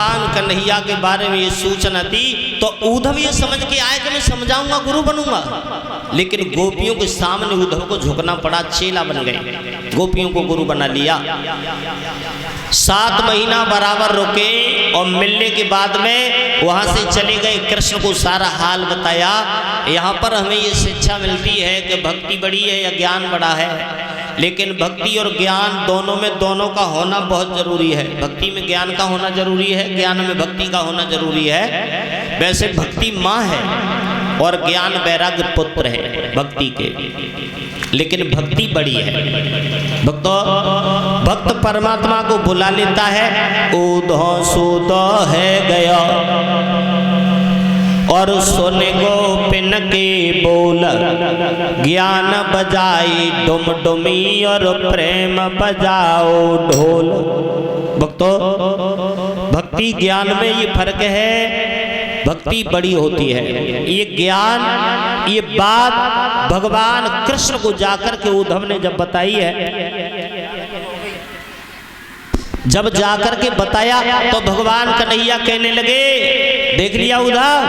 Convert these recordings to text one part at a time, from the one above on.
कन्हैया के बारे में ये सूचना दी तो उद्धव ये समझ के आए कि मैं समझाऊंगा, गुरु बनूंगा। लेकिन गोपियों के सामने उद्धव को झुकना पड़ा, चेला बन गए, गोपियों को गुरु बना लिया। 7 महीना बराबर रुके और मिलने के बाद में वहां से चले गए। कृष्ण को सारा हाल बताया। यहाँ पर हमें ये शिक्षा मिलती है कि भक्ति बड़ी है या ज्ञान बड़ा है, लेकिन भक्ति और ज्ञान दोनों में दोनों का होना बहुत जरूरी है। भक्ति में ज्ञान का होना जरूरी है, ज्ञान में भक्ति का होना जरूरी है। वैसे भक्ति माँ है और ज्ञान वैराग्य पुत्र है भक्ति के, लेकिन भक्ति बड़ी है। भक्त परमात्मा को बुला लेता है। उधो सुधो है गया और सुन गोपिन के बोल, ज्ञान बजाई डुम डुमी और प्रेम बजाओ ढोल। भक्तों, भक्ति ज्ञान में ये फर्क है, भक्ति बड़ी होती है। ये ज्ञान, ये बात भगवान कृष्ण को जाकर के उद्धव ने जब बताई है, जब जाकर के बताया तो भगवान कन्हैया कहने लगे, देख लिया उद्धव,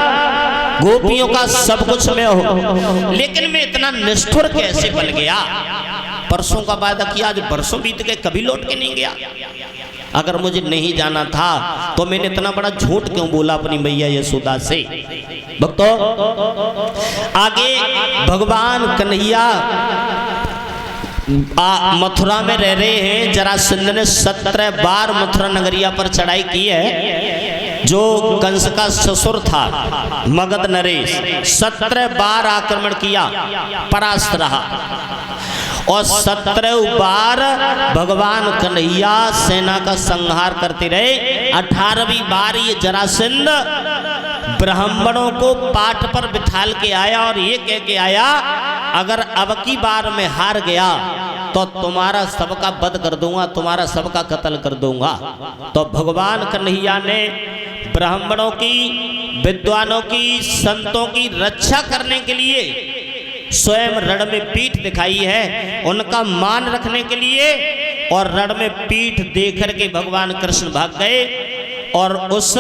गोपियों का सब कुछ मैं हूं, लेकिन मैं इतना निष्ठुर कैसे बन गया? परसों का वादा किया, आज बरसों बीत गए, कभी लौट के नहीं गया। अगर मुझे नहीं जाना था तो मैंने इतना बड़ा झूठ क्यों बोला अपनी मैया यशोदा से? भक्तों, आगे भगवान कन्हैया मथुरा में रह रहे हैं। जरासंध ने 17 बार मथुरा नगरिया पर चढ़ाई की है। जो कंस का ससुर था मगध नरेश, 17 बार आक्रमण किया, परास्त रहा। और 17 बार भगवान कन्हैया सेना का संहार करते रहे। 18वीं बार ये जरासंध ब्राह्मणों को पाट पर बिठाल के आया और ये कह के आया, अगर अब की बार में हार गया तो तुम्हारा सबका वध कर दूंगा, तुम्हारा सबका कत्ल कर दूंगा। तो भगवान कन्हैया ने ब्राह्मणों की, विद्वानों की, संतों की रक्षा करने के लिए स्वयं रण में पीठ दिखाई है, उनका मान रखने के लिए। और रण में पीठ देकर के भगवान कृष्ण भाग गए और उस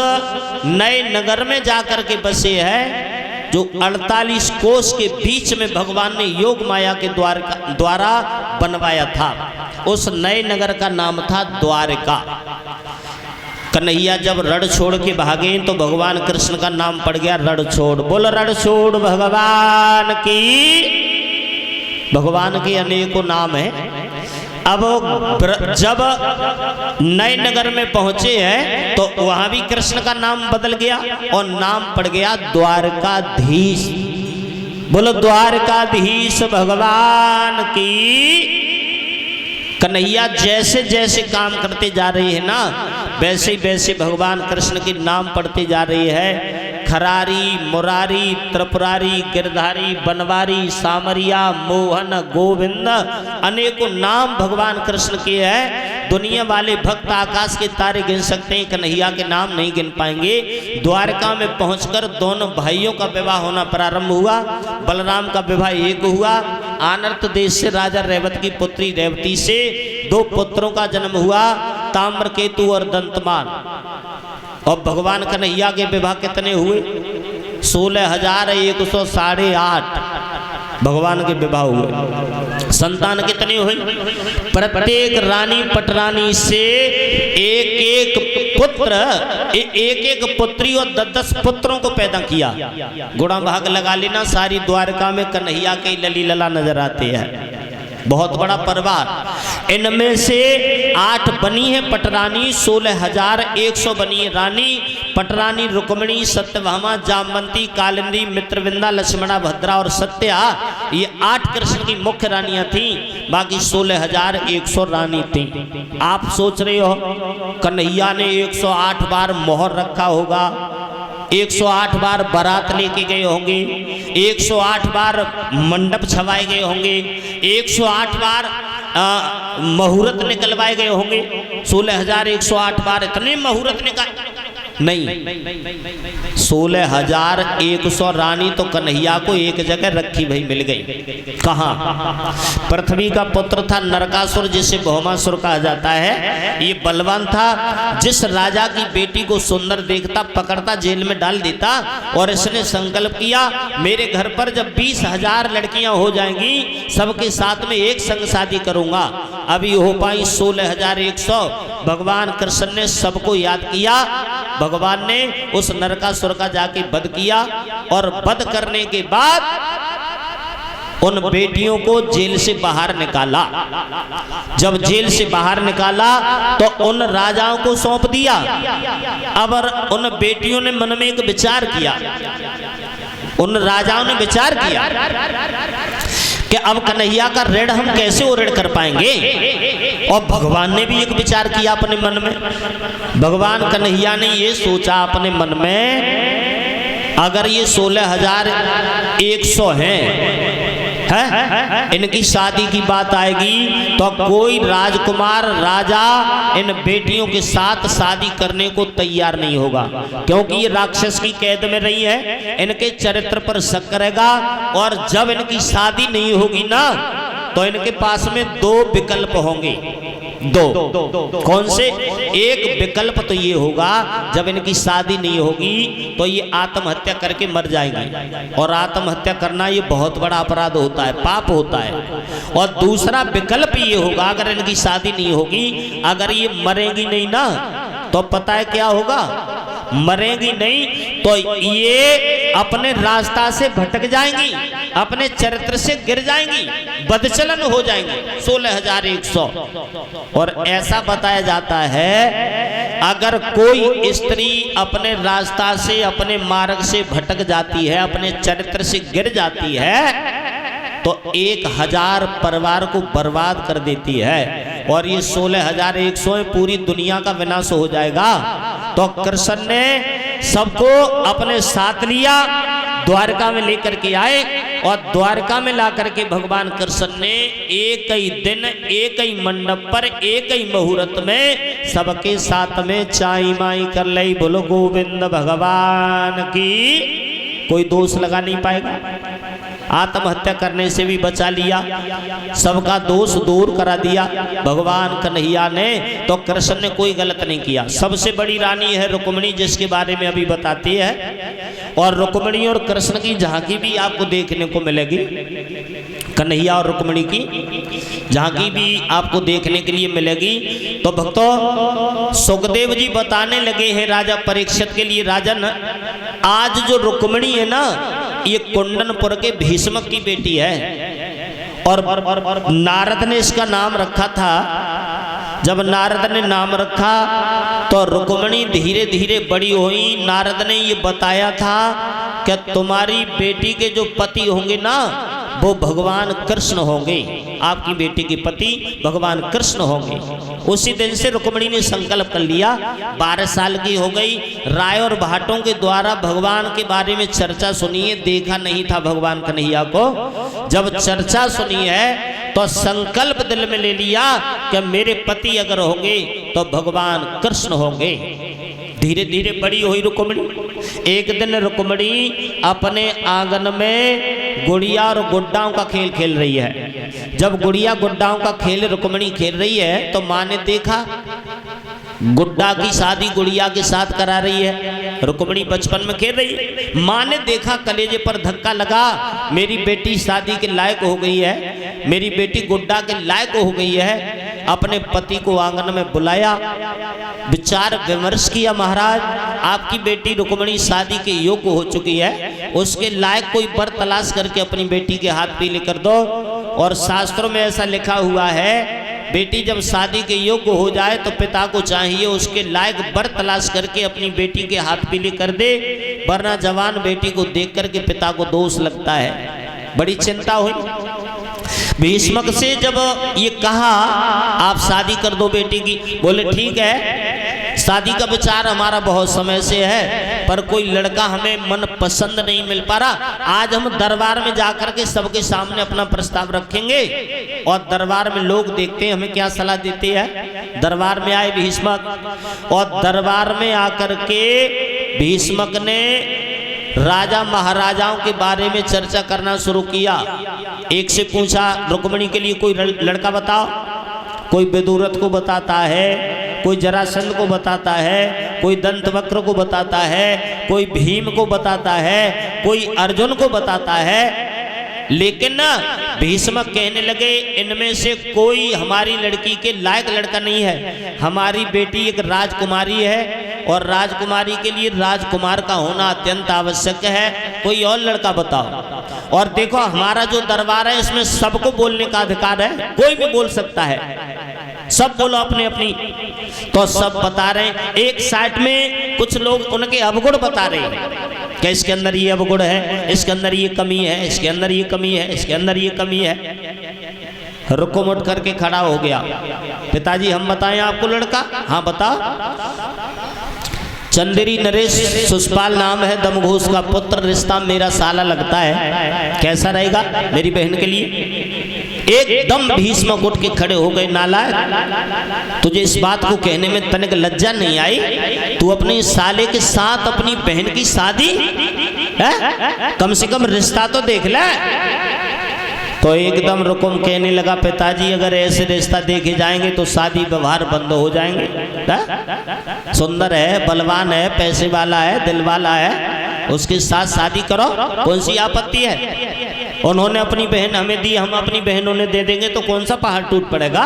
नए नगर में जाकर के बसे हैं, जो 48 कोस के बीच में भगवान ने योग माया के द्वारा बनवाया था। उस नए नगर का नाम था द्वारका। कन्हैया जब रण छोड़ के भागे तो भगवान कृष्ण का नाम पड़ गया रणछोड़। बोल रणछोड़ भगवान की। भगवान के अनेकों नाम हैं। अब जब नए नगर में पहुंचे हैं तो वहां भी कृष्ण का नाम बदल गया और नाम पड़ गया द्वारकाधीश। बोलो द्वारकाधीश भगवान की। कन्हैया जैसे जैसे काम करते जा रही है ना, वैसे वैसे भगवान कृष्ण के नाम पढ़ते जा रही है। खरारी, मुरारी, त्रिपुरारी, गिरधारी, बनवारी, सामरिया, मोहन, गोविंद, अनेकों नाम भगवान कृष्ण के हैं। दुनिया वाले भक्त आकाश के तारे गिन सकते हैं, कन्हैया के नाम नहीं गिन पाएंगे। द्वारका में पहुंचकर दोनों भाइयों का विवाह होना प्रारंभ हुआ। बलराम का विवाह एक हुआ। आनर्त देश से राजा रेवत की पुत्री रेवती से 2 पुत्रों का जन्म हुआ, ताम्रकेतु और दंतमान। और भगवान कन्हैया के विवाह कितने हुए? 16,108 भगवान के विवाह हुए। संतान कितने हुए? प्रत्येक रानी पटरानी से एक एक पुत्र, एक एक पुत्री और 10-10 पुत्रों को पैदा किया। गुणा भाग लगा लेना, सारी द्वारका में कन्हैया के लली लला नजर आते हैं। बहुत बड़ा परिवार। इनमें से 8 बनी है पटरानी, 16,100 बनी है रानी। पटरानी रुक्मिणी, सत्यभामा, जामवंती, कालिंदी, मित्रविंदा, लक्ष्मणा, भद्रा और सत्या, ये 8 कृष्ण की मुख्य रानियां थीं। बाकी 16,100 रानी थीं। आप सोच रहे हो कन्हैया ने 108 बार मोहर रखा होगा, 108 बार बारात लेके गए होंगे, 108 बार मंडप छवाए गए होंगे, 108 बार मुहूर्त निकलवाए गए होंगे। 16,108 बार इतने मुहूर्त नहीं, 16,100 रानी तो कन्हैया को एक जगह रखी भई मिल गई। कहाँ? पृथ्वी का पुत्र था नरकासुर, जिसे भौमासुर कहा जाता है। ये बलवान था, जिस राजा की बेटी को सुंदर देखता पकड़ता जेल में डाल देता। और इसने संकल्प किया मेरे घर पर जब 20,000 लड़कियां हो जाएंगी सबके साथ में एक संग शादी करूंगा। अभी हो पाई 16,100। भगवान कृष्ण ने सबको याद किया। भगवान ने उस नरकासुर का जाके वध किया और वध करने के बाद उन बेटियों को जेल से बाहर निकाला। जब जेल से बाहर निकाला तो उन राजाओं को सौंप दिया। अब उन बेटियों ने मन में एक विचार किया, उन राजाओं ने विचार किया कि अब कन्हैया का ऋण हम कैसे ऋण कर पाएंगे। और भगवान ने भी एक विचार किया अपने मन में। भगवान कन्हैया ने ये सोचा अपने मन में, अगर ये 16,100 हैं, इनकी शादी की बात आएगी तो कोई राजकुमार राजा इन बेटियों के साथ शादी करने को तैयार नहीं होगा, क्योंकि ये राक्षस की कैद में रही है। इनके चरित्र पर शक करेगा और जब इनकी शादी नहीं होगी ना तो इनके पास में 2 विकल्प होंगे। 2 कौन से? एक विकल्प तो ये होगा जब इनकी शादी नहीं होगी तो ये आत्महत्या करके मर जाएंगी, और आत्महत्या करना ये बहुत बड़ा अपराध होता है, पाप होता है। और दूसरा विकल्प ये होगा अगर इनकी शादी नहीं होगी, अगर ये मरेंगी नहीं ना तो पता है क्या होगा? मरेंगी नहीं तो ये अपने रास्ता से भटक जाएंगी, अपने चरित्र से गिर जाएंगी, बदचलन हो जाएंगी। 16,100। और ऐसा बताया जाता है अगर कोई स्त्री अपने रास्ता से अपने मार्ग से भटक जाती है, अपने चरित्र से गिर जाती है तो 1,000 परिवार को बर्बाद कर देती है। और ये 16,100 पूरी दुनिया का विनाश हो जाएगा। तो कृष्ण ने सबको अपने साथ लिया, द्वारका में लेकर के आए और द्वारका में ला करके भगवान कृष्ण ने एक ही दिन एक ही मंडप पर एक ही मुहूर्त में सबके साथ में चाई माई कर ली। बोलो गोविंद भगवान की। कोई दोष लगा नहीं पाएगा। आत्महत्या करने से भी बचा लिया, सबका दोष दूर करा दिया भगवान कन्हैया ने। तो कृष्ण ने कोई गलत नहीं किया। सबसे बड़ी रानी है रुक्मिणी, जिसके बारे में अभी बताती है। और रुक्मिणी और कृष्ण की झांकी भी आपको देखने को मिलेगी। कन्हैया और रुक्मिणी की झांकी भी आपको देखने के लिए मिलेगी। तो भक्तों, सुखदेव जी बताने लगे हैं राजा परीक्षित के लिए, राजन आज जो रुक्मिणी है ना, ये कुंडनपुर के भीष्मक की बेटी है। और नारद ने इसका नाम रखा था। जब नारद ने नाम रखा तो रुक्मिणी धीरे धीरे बड़ी हुई। नारद ने ये बताया था कि तुम्हारी बेटी के जो पति होंगे ना वो भगवान कृष्ण होंगे, आपकी बेटी के पति भगवान कृष्ण होंगे। उसी दिन से रुक्मिणी ने संकल्प कर लिया। 12 साल की हो गई। राय और भाटों के द्वारा भगवान के बारे में चर्चा सुनी है, देखा नहीं था भगवान कन्हैया को। जब चर्चा सुनी है तो संकल्प दिल में ले लिया कि मेरे पति अगर होंगे तो भगवान कृष्ण होंगे। धीरे धीरे बड़ी हुई रुक्मिणी। एक दिन रुक्मिणी अपने आंगन में गुड़िया और गुड्डाओं का खेल खेल रही है। जब गुड़िया गुड्डाओं का खेल रुक्मिणी खेल रही है तो माँ ने देखा गुड्डा की शादी गुड़िया के साथ करा रही है। रुक्मिणी बचपन में खेल रही है। माँ ने देखा, कलेजे पर धक्का लगा, मेरी बेटी शादी के लायक हो गई है, मेरी बेटी गुड्डा के लायक हो गई है। अपने पति को आंगन में बुलाया, विचार विमर्श किया, महाराज आपकी बेटी रुक्मिणी शादी के योग्य हो चुकी है, उसके लायक कोई वर तलाश करके अपनी बेटी के हाथ पीले कर दो। और शास्त्रों में ऐसा लिखा हुआ है, बेटी जब शादी के योग्य हो जाए तो पिता को चाहिए उसके लायक वर तलाश करके अपनी बेटी के हाथ पीले कर दे, वरना जवान बेटी को देख करके पिता को दोष लगता है। बड़ी चिंता हुई। भीष्मक से जब ये कहा आप शादी कर दो बेटी की, बोले ठीक है शादी का विचार हमारा बहुत समय से है, पर कोई लड़का हमें मन पसंद नहीं मिल पा रहा। आज हम दरबार में जाकर के सबके सामने अपना प्रस्ताव रखेंगे और दरबार में लोग देखते हैं हमें क्या सलाह देते हैं। दरबार में आए भीष्मक और दरबार में आकर के भीष्मक ने राजा महाराजाओं के बारे में चर्चा करना शुरू किया। एक से पूछा रुक्मिणी के लिए कोई लड़का बताओ। कोई विदुरथ को बताता है, कोई जरासंध को बताता है, कोई दंतवक्र को बताता है, कोई भीम को बताता है, कोई अर्जुन को बताता है। लेकिन ना भीष्मक कहने लगे इनमें से कोई हमारी लड़की के लायक लड़का नहीं है। हमारी बेटी एक राजकुमारी है और राजकुमारी के लिए राजकुमार का होना अत्यंत आवश्यक है। कोई और लड़का बताओ। और देखो हमारा जो दरबार है इसमें सबको बोलने का अधिकार है, कोई भी बोल सकता है, सब बोलो अपनी अपनी। तो सब बता रहे हैं। एक साइड में कुछ लोग उनके अवगुण बता रहे हैं कि इसके अंदर ये अवगुण है, इसके अंदर ये कमी है, इसके अंदर ये कमी है, इसके अंदर ये कमी है। रुकुम उठ करके खड़ा हो गया। पिताजी हम बताएं आपको लड़का? हाँ बताओ। चंदेरी नरेश सुषपाल नाम है, दमघोष का पुत्र, रिश्ता मेरा साला लगता है, कैसा रहेगा मेरी बहन के लिए? एकदम भीष्मक उठ के खड़े हो गए। नालायक, तुझे इस बात को कहने में तनिक लज्जा नहीं आई? तू अपने साले के साथ अपनी बहन की शादी है? कम से कम रिश्ता तो देख ले। तो एकदम रुकुम कहने लगा पिताजी अगर ऐसे रिश्ता देखे जाएंगे तो शादी व्यवहार बंद हो जाएंगे। सुंदर है, बलवान है, पैसे वाला है, दिल वाला है, उसके साथ शादी करो, कौन सी आपत्ति है? उन्होंने अपनी बहन हमें दी, हम अपनी बहन उन्हें दे देंगे तो कौन सा पहाड़ टूट पड़ेगा?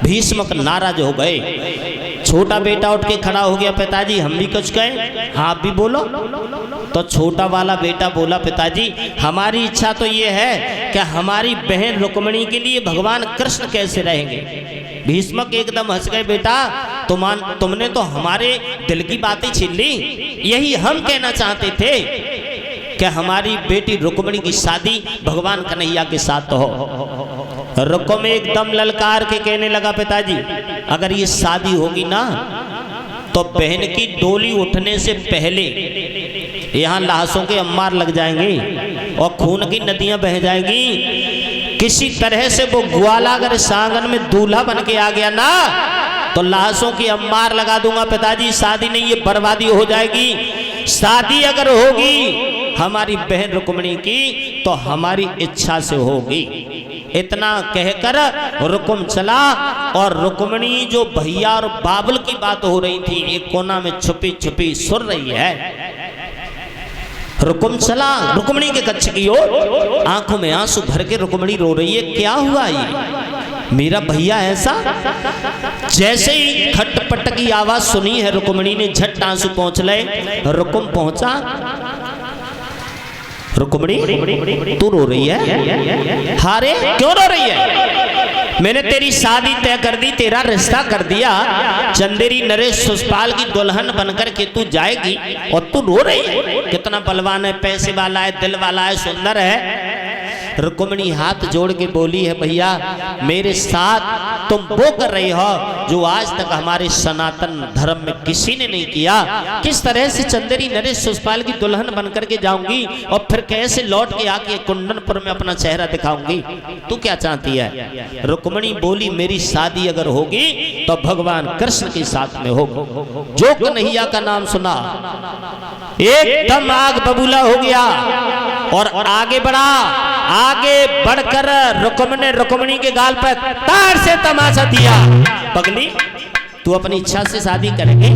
भीष्मक नाराज हो गए। छोटा बेटा उठ के खड़ा हो गया। पिताजी हम भी कुछ कहें? हाँ आप भी बोलो। तो छोटा वाला बेटा बोला पिताजी हमारी इच्छा तो ये है कि हमारी बहन रुक्मिणी के लिए भगवान कृष्ण कैसे रहेंगे। भीष्मक एकदम हंस गए। बेटा तुमने तो हमारे दिल की बातें छीन ली। यही हम कहना चाहते थे कि हमारी बेटी रुक्मिणी की शादी भगवान कन्हैया के साथ हो। रुकुम एकदम ललकार के कहने लगा पिताजी अगर ये शादी होगी ना तो बहन की डोली उठने से पहले यहाँ लाशों के अम्मार लग जाएंगे और खून की नदियां बह जाएंगी। किसी तरह से वो ग्वाला अगर इस आंगन में दूल्हा बन के आ गया ना तो लाशों की अम्मार लगा दूंगा। पिताजी शादी नहीं, ये बर्बादी हो जाएगी। शादी अगर होगी हमारी बहन रुक्मिणी की तो हमारी इच्छा से होगी। इतना कहकर रुकुम चला और रुक्मिणी जो भैया और बाबुल की बात हो रही थी एक कोना में छुपी छुपी सुन रही है। रुकुम चला रुक्मिणी के कक्ष की ओर, आंखों में आंसू भर के रुक्मिणी रो रही है। क्या हुआ ये मेरा भैया ऐसा? जैसे ही खटपट की आवाज सुनी है रुक्मिणी ने झट आंसू पहुंच लए। रुकुम पहुंचा। रुक्मिणी तू रो रही है? हारे क्यों रो रही है? मैंने तेरी शादी तय कर दी, तेरा रिश्ता कर दिया। चंदेरी नरेश सुषपाल की दुल्हन बनकर के तू जाएगी और तू रो रही है? कितना बलवान है, पैसे वाला है, दिल वाला है, सुंदर है। रुक्मिणी हाथ जोड़ के बोली है भैया मेरे साथ तुम वो कर रही हो जो आज तक हमारे सनातन धर्म में किसी ने नहीं किया। किस तरह से चंदेरी नरेश सुषपाल की दुल्हन बनकर के जाऊंगी और फिर कैसे लौट के आके कुंदनपुर में अपना चेहरा दिखाऊंगी? तू क्या चाहती है? रुक्मिणी बोली मेरी शादी अगर होगी तो भगवान कृष्ण के साथ में होगी। जो कन्हैया का नाम सुना एकदम आग बबूला हो गया और आगे बढ़ा। आगे बढ़कर रुकुम ने रुक्मिणी के गाल पर तार से तमाचा दिया। पगली तू अपनी इच्छा से शादी करेंगे,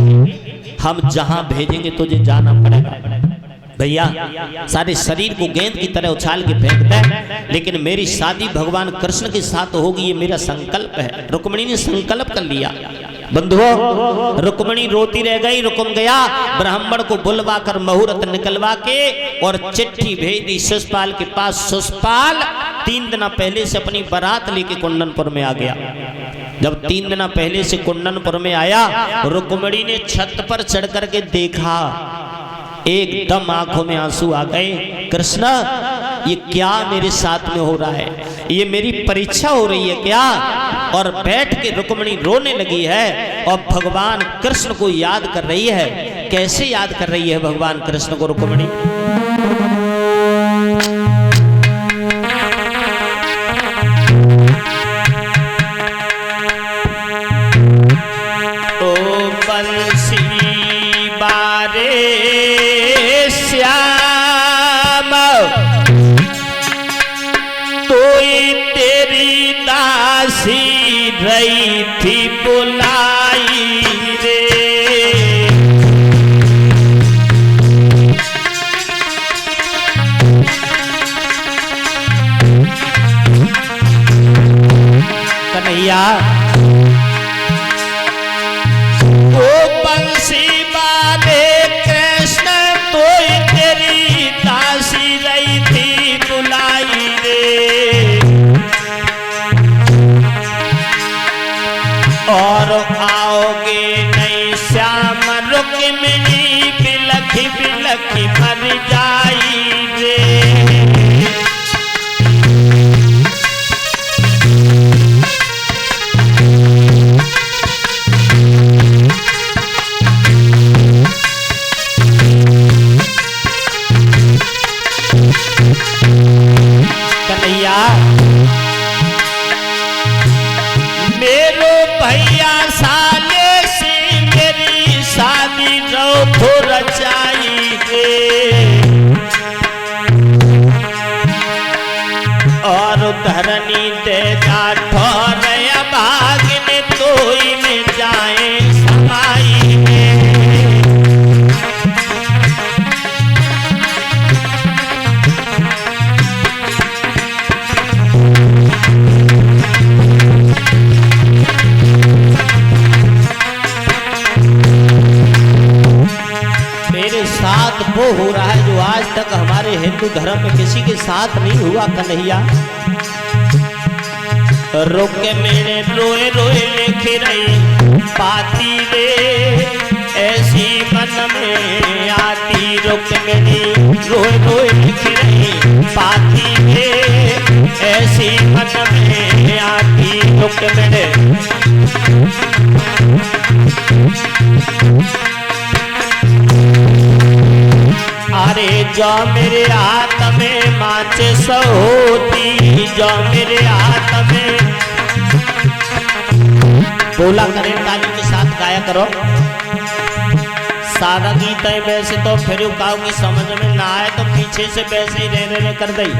हम जहां भेजेंगे तुझे जाना पड़ेगा। भैया सारे शरीर को गेंद की तरह उछाल के फेंकता है, लेकिन मेरी शादी भगवान कृष्ण के साथ होगी, ये मेरा संकल्प है। रुक्मिणी ने संकल्प कर लिया। बंधुओं रुक्मिणी रोती रह गई। रुकुम गया ब्राह्मण को बुलवा कर मुहूर्त निकलवा के और चिट्ठी भेज दी शिषपाल के पास। शिषपाल 3 दिन पहले से अपनी बारात लेके कुंदनपुर में आ गया। जब 3 दिन पहले से कुंदनपुर में आया रुक्मिणी ने छत पर चढ़ करके देखा, एकदम आंखों में आंसू आ गए। कृष्ण ये क्या मेरे साथ में हो रहा है, ये मेरी परीक्षा हो रही है क्या। और बैठ के रुक्मिणी रोने लगी है और भगवान कृष्ण को याद कर रही है। कैसे याद कर रही है भगवान कृष्ण को रुक्मिणी? रही थी बुलाई रे, कन्हैया ओ बंसी वाले कृष्ण तो तेरी दासी रही थी बुलाई रे। और आओगे नहीं श्याम रुक्मिणी बिलखी बिलखी मर जाई रे। कन्हैया भैया साले से मेरी शादी रो रचाई रे। और धरनी दे ठोर भाग्य तो में जाए समाई में। साथ वो हो रहा है जो आज तक हमारे हिंदू धर्म में किसी के साथ नहीं हुआ। कन्हैया रुक्मिणी रोए रोए लिख रही पाती रे, ऐसी मन में आती रुक्मिणी रोए रोए लिख रही पाती रे, ऐसी मन में आती रुक्मिणी। अरे जो मेरे हाथ में माचिस होती, जो मेरे हाथ में बोला करें ताली के साथ गाया करो। सादा गीत है वैसे तो फिर गाओगे समझ में ना आए तो पीछे से वैसे ही रहने कर दई।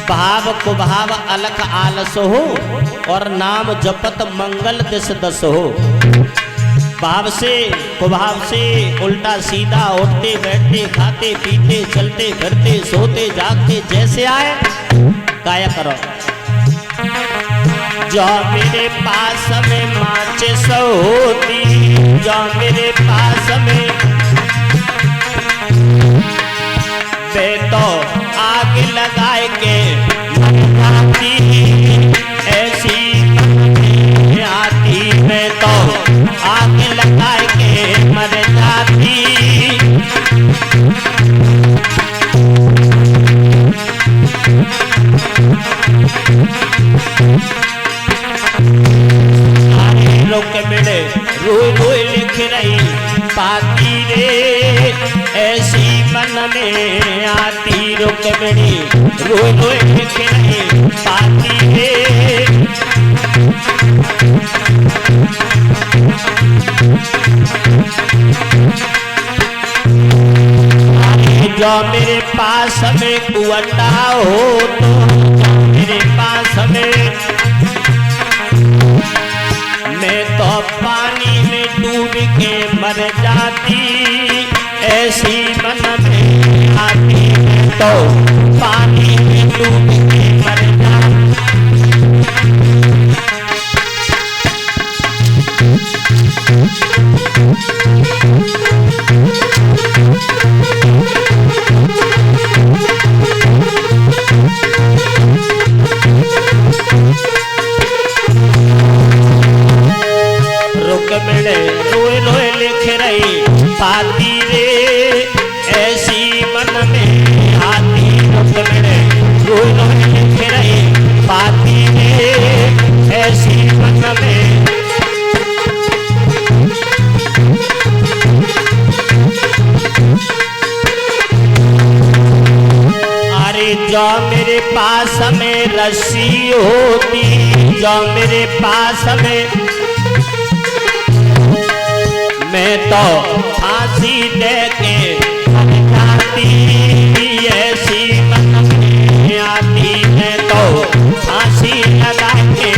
भाव कुभाव अलख आलस हो और नाम जपत मंगल दिस दस हो। भाव से कुभाव से उल्टा सीधा उठते बैठते खाते पीते चलते फिरते सोते जागते जैसे आए गाया करो। जो मेरे पास में माचिस होती, जो मेरे पास में वे तो आग लगाए के आती, ऐसी आती मैं तो आग लगाए के मर जाती। रुक्मिणी रोए रोए लिख रही पाती रे, ऐसी मन में आती रुक्मिणी रोए रोए लिख रही पाती रे। जो मेरे पास में कुआं हो तो मेरे पास में मैं तो पानी में डूब के मर जाती, ऐसी मन में आती तो पानी में डूब के मर जाती। रुक्मिणी रोए रोए लिख रही पाती रे, ऐसी मन में आती रुक्मिणी जो मेरे पास में रस्सी होती, जो मेरे पास में, मैं तो फांसी दे के जाती, ऐसी मन में आती, मैं तो फांसी लगा के।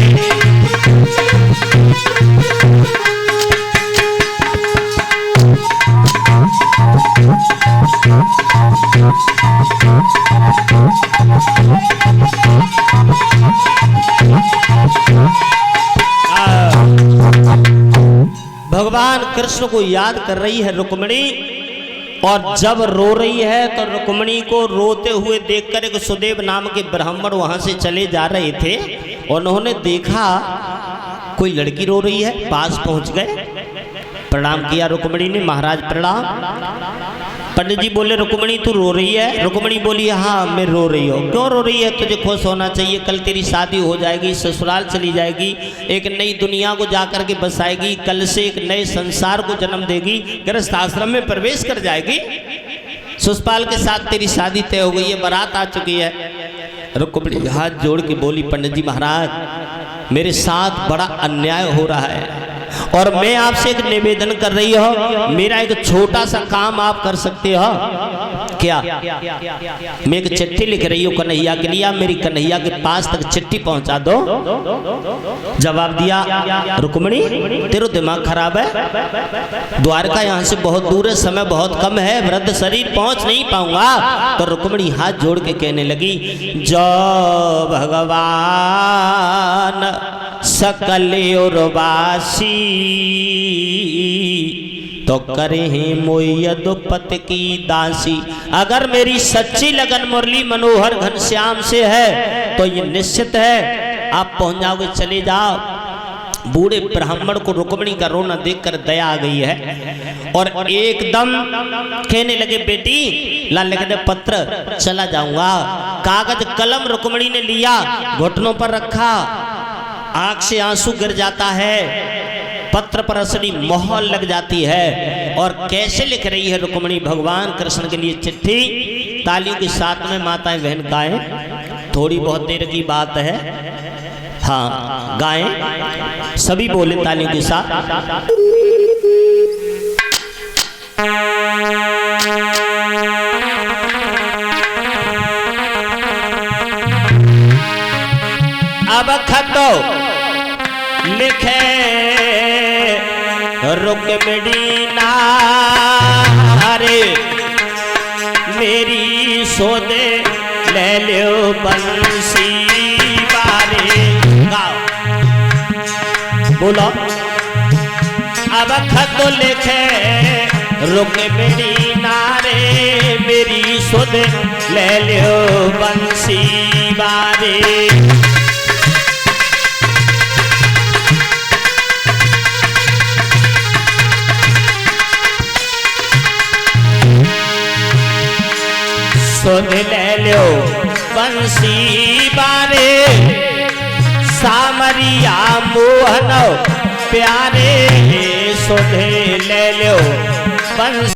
भगवान कृष्ण को याद कर रही है रुक्मिणी, और जब रो रही है तो रुक्मिणी को रोते हुए देखकर एक सुदेव नाम के ब्राह्मण वहां से चले जा रहे थे। उन्होंने देखा कोई लड़की रो रही है, पास पहुंच गए, प्रणाम किया रुक्मिणी ने, महाराज प्रणाम। पंडित जी बोले रुक्मिणी तू रो रही है? रुक्मिणी बोली हाँ मैं रो रही हूँ। क्यों रो रही है? तुझे खुश होना चाहिए, कल तेरी शादी हो जाएगी, ससुराल चली जाएगी, एक नई दुनिया को जाकर के बसाएगी, कल से एक नए संसार को जन्म देगी, गृहस्थ आश्रम में प्रवेश कर जाएगी, सुषपाल के साथ तेरी शादी तय हो गई है, बारात आ चुकी है। रुक्मिणी हाथ जोड़ के बोली पंडित जी महाराज मेरे साथ बड़ा अन्याय हो रहा है और मैं आपसे एक निवेदन कर रही हूँ, मेरा एक छोटा सा काम आप कर सकते हो क्या? मैं एक चिट्ठी लिख रही हूँ कन्हैया के लिए, मेरी कन्हैया के पास तक चिट्ठी पहुंचा दो। जवाब दिया रुक्मिणी तेरा दिमाग खराब है, द्वारका यहाँ से बहुत दूर है, समय बहुत कम है, वृद्ध शरीर पहुंच नहीं पाऊंगा। तो रुक्मिणी हाथ जोड़ के कहने लगी जो भगवान सकल उर्वासी तो करे हैं मोयदुपत की दासी। अगर मेरी सच्ची लगन मुरली मनोहर घनश्याम से है तो ये निश्चित है आप पहुंच जाओगे, चले जाओ। बूढ़े ब्राह्मण को रुक्मिणी का रोना देखकर दया आ गई है और एकदम कहने लगे बेटी ला लिख दे पत्र, चला जाऊंगा। कागज कलम रुक्मिणी ने लिया, घुटनों पर रखा, आंख से आंसू गिर जाता है, पत्र पर असली मोहर लग जाती है और कैसे लिख रही है रुक्मिणी भगवान कृष्ण के लिए चिट्ठी। तालियों के साथ में माताएं बहन गाएं, थोड़ी बहुत देर की बात है, हाँ गाएं, सभी बोले तालियों के साथ। अब खतो लिखे रुक्मिणी नारे मेरी सोदे ले लो बंसी बारे। गाओ बोलो। अब खत लिखे रुक्मिणी नारे मेरी सोदे ले लो बंसी बारे। सुध ले लो बंसी बारे सामरिया मोहन प्यारे। सुध ले लो बंसी